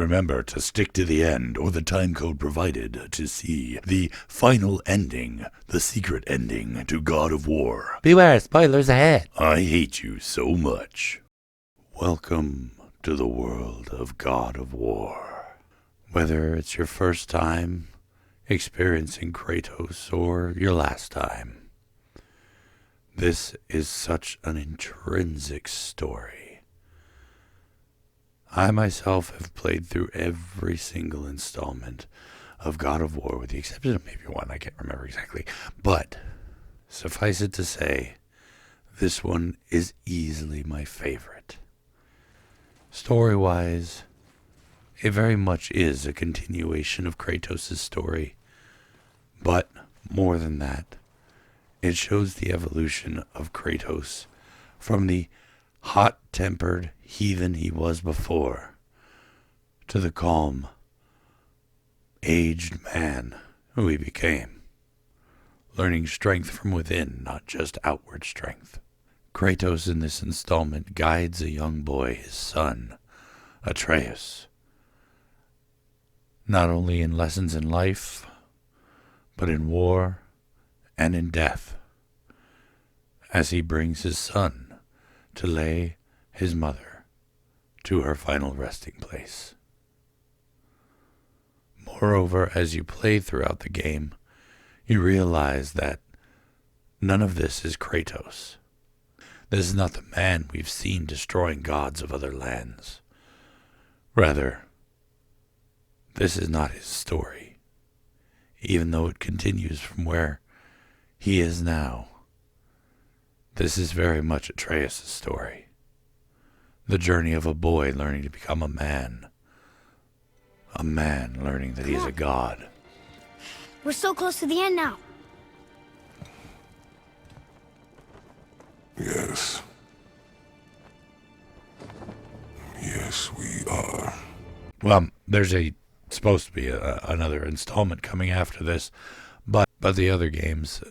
Remember to stick to the end or the time code provided to see the final ending, the secret ending to God of War. Beware, spoilers ahead. I hate you so much. Welcome to the world of God of War. Whether it's your first time experiencing Kratos or your last time, this is such an intrinsic story. I myself have played through every single installment of God of War, with the exception of maybe one, I can't remember exactly. But suffice it to say, this one is easily my favorite. Story-wise, it very much is a continuation of Kratos' story. But more than that, it shows the evolution of Kratos from the hot-tempered heathen he was before to the calm, aged man who he became, learning strength from within, not just outward strength. Kratos in this installment guides a young boy, his son, Atreus, not only in lessons in life, but in war and in death, as he brings his son to lay his mother to her final resting place. Moreover, as you play throughout the game, you realize that none of this is Kratos. This is not the man we've seen destroying gods of other lands. Rather, this is not his story, even though it continues from where he is now. This is very much Atreus' story. The journey of a boy learning to become a man. A man learning that he is a god. We're so close to the end now. Yes. Yes, we are. Well, there's supposed to be another installment coming after this, but the other games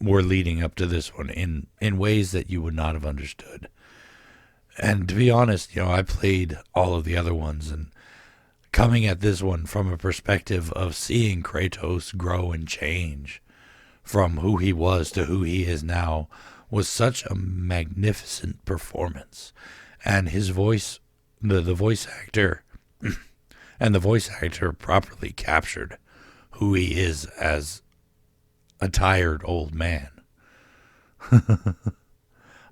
were leading up to this one in ways that you would not have understood. And to be honest, I played all of the other ones, and coming at this one from a perspective of seeing Kratos grow and change from who he was to who he is now was such a magnificent performance. And his voice, the voice actor, and the voice actor properly captured who he is as a tired old man.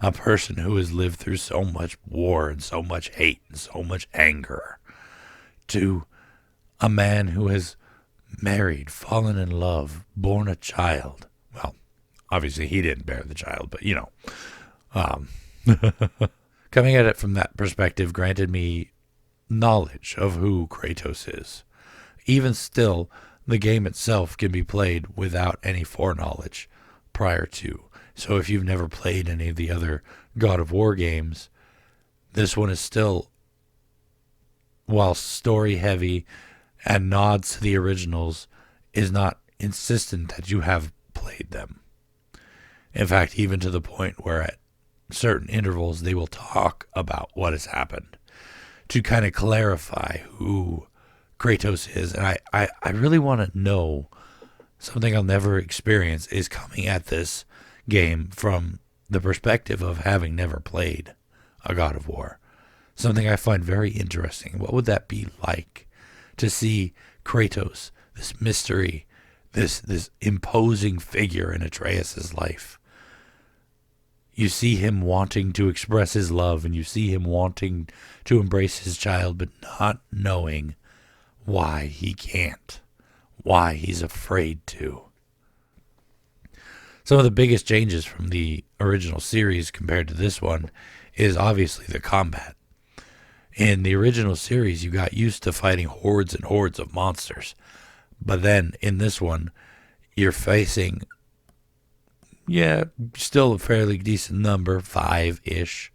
A person who has lived through so much war and so much hate and so much anger, to a man who has married, fallen in love, born a child. Well, obviously he didn't bear the child, but coming at it from that perspective granted me knowledge of who Kratos is. Even still, the game itself can be played without any foreknowledge prior to. So if you've never played any of the other God of War games, this one is still, while story heavy and nods to the originals, is not insistent that you have played them. In fact, even to the point where at certain intervals they will talk about what has happened to kind of clarify who Kratos is. And I really want to know something I'll never experience is coming at this game from the perspective of having never played a God of War. Something I find very interesting. What would that be like to see Kratos, this mystery, this imposing figure in Atreus' life? You see him wanting to express his love, and you see him wanting to embrace his child, but not knowing why he can't, why he's afraid to. Some of the biggest changes from the original series compared to this one is obviously the combat. In the original series, you got used to fighting hordes and hordes of monsters. But then in this one, you're facing, still a fairly decent number, 5-ish,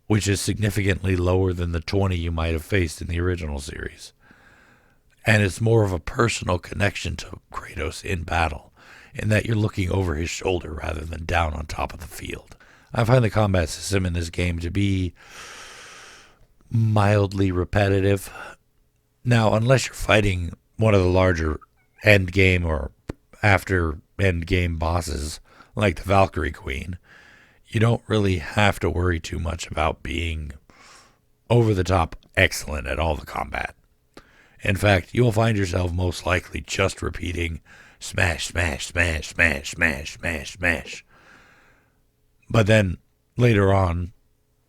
which is significantly lower than the 20 you might have faced in the original series. And it's more of a personal connection to Kratos in battle, in that you're looking over his shoulder rather than down on top of the field. I find the combat system in this game to be mildly repetitive, Now, unless you're fighting one of the larger end game or after end game bosses like the Valkyrie Queen, you don't really have to worry too much about being over the top excellent at all the combat. In fact, you'll find yourself most likely just repeating smash, smash, smash, smash, smash, smash, smash. But then later on,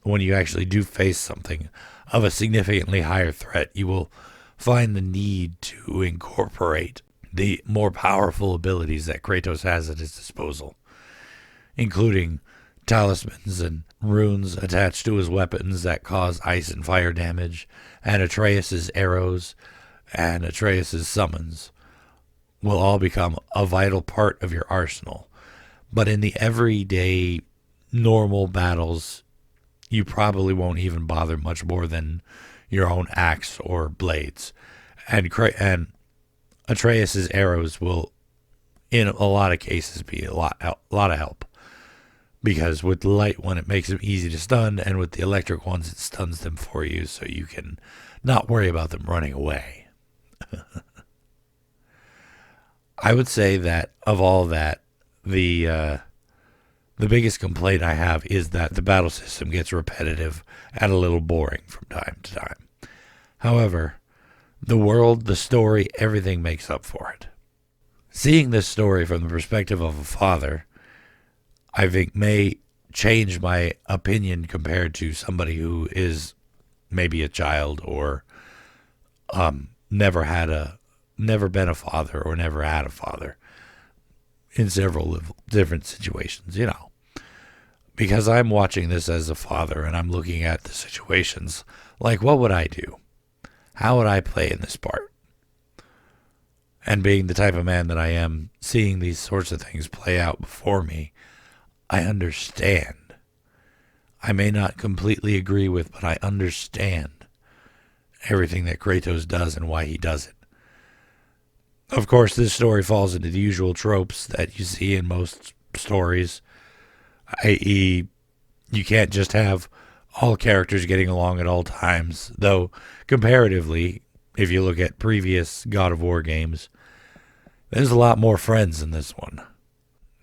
when you actually do face something of a significantly higher threat, you will find the need to incorporate the more powerful abilities that Kratos has at his disposal, including talismans and runes attached to his weapons that cause ice and fire damage, and Atreus' arrows and Atreus' summons will all become a vital part of your arsenal. But in the everyday, normal battles, you probably won't even bother much more than your own axe or blades. And Atreus' arrows will, in a lot of cases, be a lot of help. Because with the light one, it makes them easy to stun, and with the electric ones, it stuns them for you, so you can not worry about them running away. I would say that of all that, the biggest complaint I have is that the battle system gets repetitive and a little boring from time to time. However, the world, the story, everything makes up for it. Seeing this story from the perspective of a father, I think may change my opinion compared to somebody who is maybe a child or never been a father or never had a father in several different situations, Because I'm watching this as a father and I'm looking at the situations like, what would I do? How would I play in this part? And being the type of man that I am, seeing these sorts of things play out before me, I understand. I may not completely agree with, but I understand everything that Kratos does and why he does it. Of course, this story falls into the usual tropes that you see in most stories, i.e., you can't just have all characters getting along at all times, though comparatively, if you look at previous God of War games, there's a lot more friends in this one.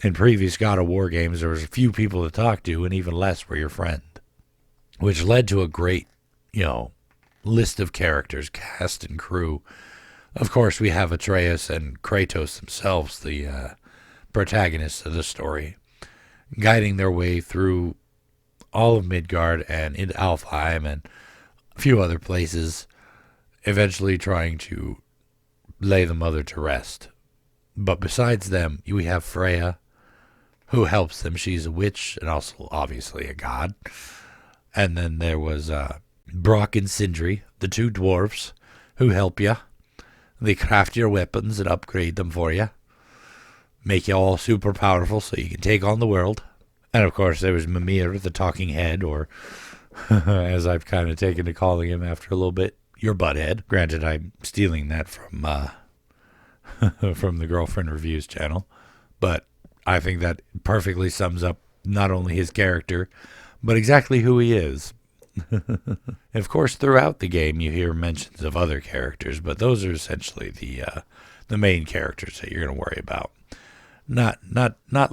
In previous God of War games, there was a few people to talk to, and even less were your friend, which led to a great, list of characters, cast and crew. Of course, we have Atreus and Kratos themselves, the protagonists of the story, guiding their way through all of Midgard and into Alfheim and a few other places, eventually trying to lay the mother to rest. But besides them, we have Freya, who helps them. She's a witch and also obviously a god. And then there was Brock and Sindri, the two dwarves, who help you. They craft your weapons and upgrade them for you. Make you all super powerful so you can take on the world. And of course there was Mimir, the talking head, or as I've kind of taken to calling him after a little bit, your butthead. Granted, I'm stealing that from from the Girlfriend Reviews channel. But I think that perfectly sums up not only his character, but exactly who he is. Of course, throughout the game, you hear mentions of other characters, but those are essentially the main characters that you're going to worry about. Not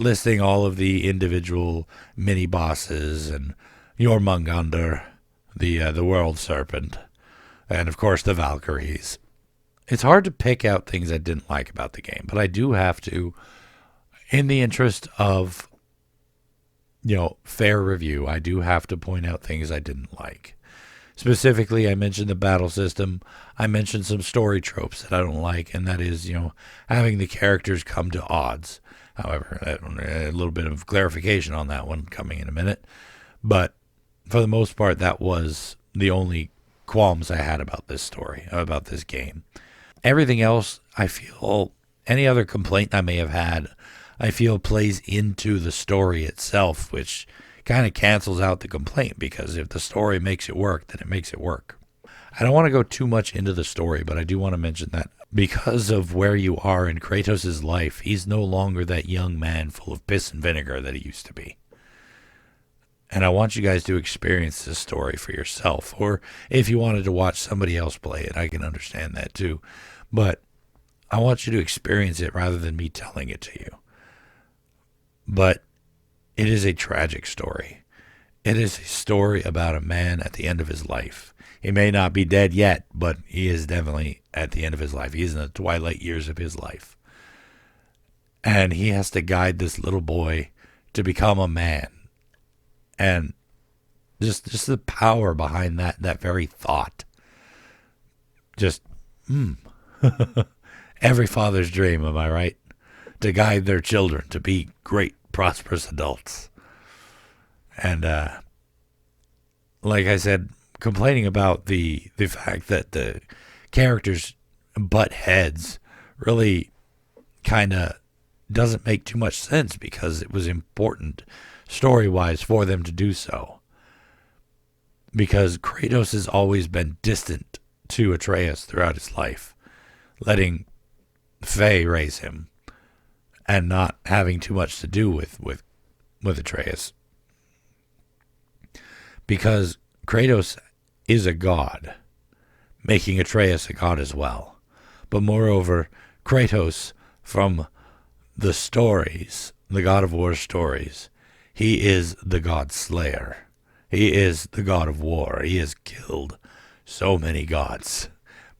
listing all of the individual mini bosses and Jormungandr, the World Serpent, and of course the Valkyries. It's hard to pick out things I didn't like about the game, but I do have to, in the interest of fair review, I do have to point out things I didn't like. Specifically, I mentioned the battle system. I mentioned some story tropes that I don't like, and that is, having the characters come to odds. However, a little bit of clarification on that one coming in a minute. But for the most part, that was the only qualms I had about this story, about this game. Everything else, I feel, any other complaint I may have had, I feel plays into the story itself, which kind of cancels out the complaint, because if the story makes it work, then it makes it work. I don't want to go too much into the story, but I do want to mention that because of where you are in Kratos' life, he's no longer that young man full of piss and vinegar that he used to be. And I want you guys to experience this story for yourself. Or if you wanted to watch somebody else play it, I can understand that too. But I want you to experience it rather than me telling it to you. But it is a tragic story. It is a story about a man at the end of his life. He may not be dead yet, but he is definitely at the end of his life. He is in the twilight years of his life. And he has to guide this little boy to become a man. And just the power behind that very thought. Just, every father's dream, am I right? To guide their children to be great, prosperous adults. And, like I said, complaining about the fact that the characters butt heads really kind of doesn't make too much sense, because it was important story-wise for them to do so. Because Kratos has always been distant to Atreus throughout his life, letting Faye raise him and not having too much to do with Atreus. Because Kratos is a god, making Atreus a god as well. But moreover, Kratos, from the stories, the God of War stories, he is the god slayer. He is the god of war. He has killed so many gods,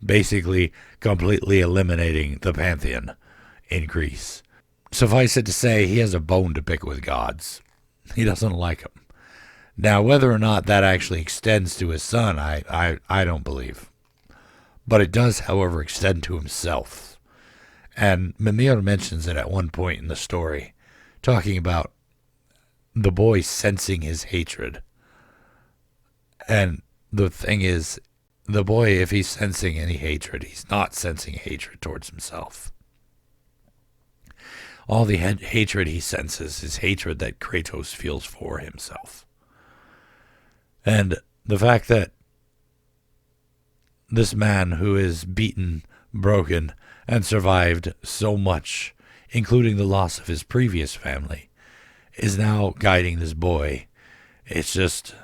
basically completely eliminating the pantheon in Greece. Suffice it to say, he has a bone to pick with gods. He doesn't like them. Now, whether or not that actually extends to his son, I don't believe. But it does, however, extend to himself. And Mimir mentions it at one point in the story, talking about the boy sensing his hatred. And the thing is, the boy, if he's sensing any hatred, he's not sensing hatred towards himself. All the hatred he senses is hatred that Kratos feels for himself. And the fact that this man who is beaten, broken, and survived so much, including the loss of his previous family, is now guiding this boy, it's just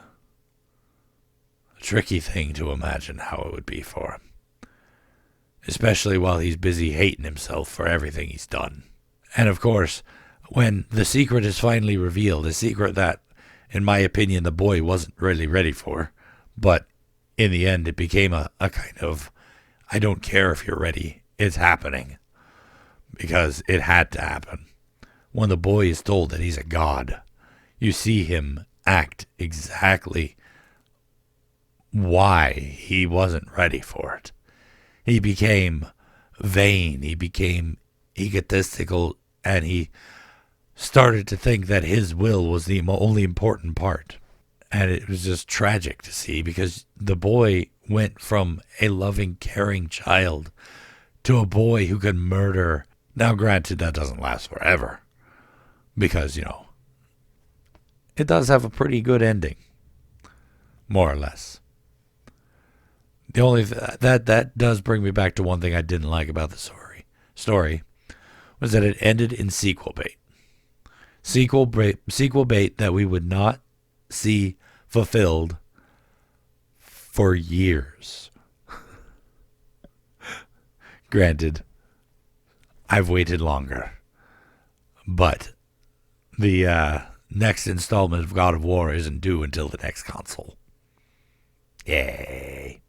a tricky thing to imagine how it would be for him. Especially while he's busy hating himself for everything he's done. And of course, when the secret is finally revealed, a secret that, in my opinion, the boy wasn't really ready for, but in the end it became a kind of, I don't care if you're ready, it's happening. Because it had to happen. When the boy is told that he's a god, you see him act exactly why he wasn't ready for it. He became vain, he became egotistical, and he started to think that his will was the only important part. And it was just tragic to see, because the boy went from a loving, caring child to a boy who could murder. Now, granted, that doesn't last forever, because, it does have a pretty good ending, more or less. The only that does bring me back to one thing I didn't like about the story was that it ended in sequel bait. Sequel bait that we would not see fulfilled for years. Granted, I've waited longer, but the next installment of God of War isn't due until the next console. Yay.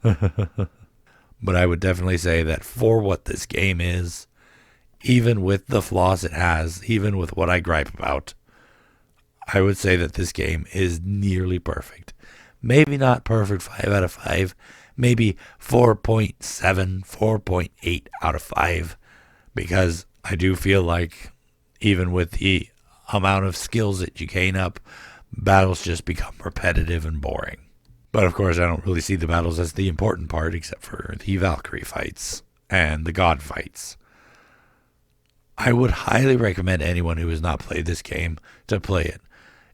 But I would definitely say that for what this game is, even with the flaws it has, even with what I gripe about, I would say that this game is nearly perfect. Maybe not perfect 5 out of 5, maybe 4.7, 4.8 out of 5, because I do feel like even with the amount of skills that you gain up, battles just become repetitive and boring. But of course, I don't really see the battles as the important part, except for the Valkyrie fights and the God fights. I would highly recommend anyone who has not played this game to play it.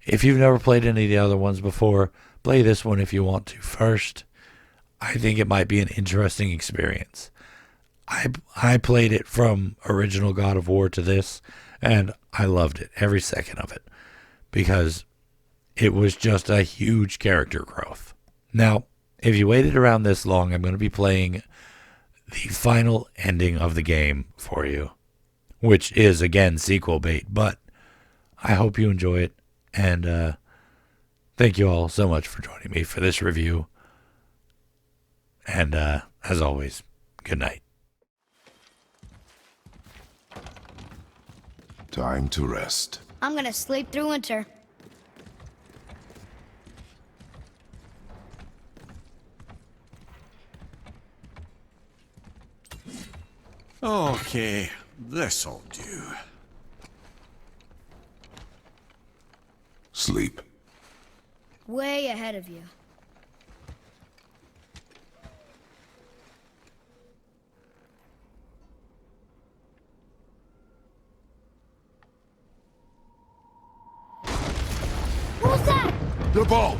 If you've never played any of the other ones before, play this one if you want to first. I think it might be an interesting experience. I played it from original God of War to this, and I loved it, every second of it, because it was just a huge character growth. Now, if you waited around this long, I'm going to be playing the final ending of the game for you, which is, again, sequel bait, but I hope you enjoy it, and thank you all so much for joining me for this review, and as always, good night. Time to rest. I'm gonna sleep through winter. Okay, this'll do. Sleep. Way ahead of you. What was that? The ball!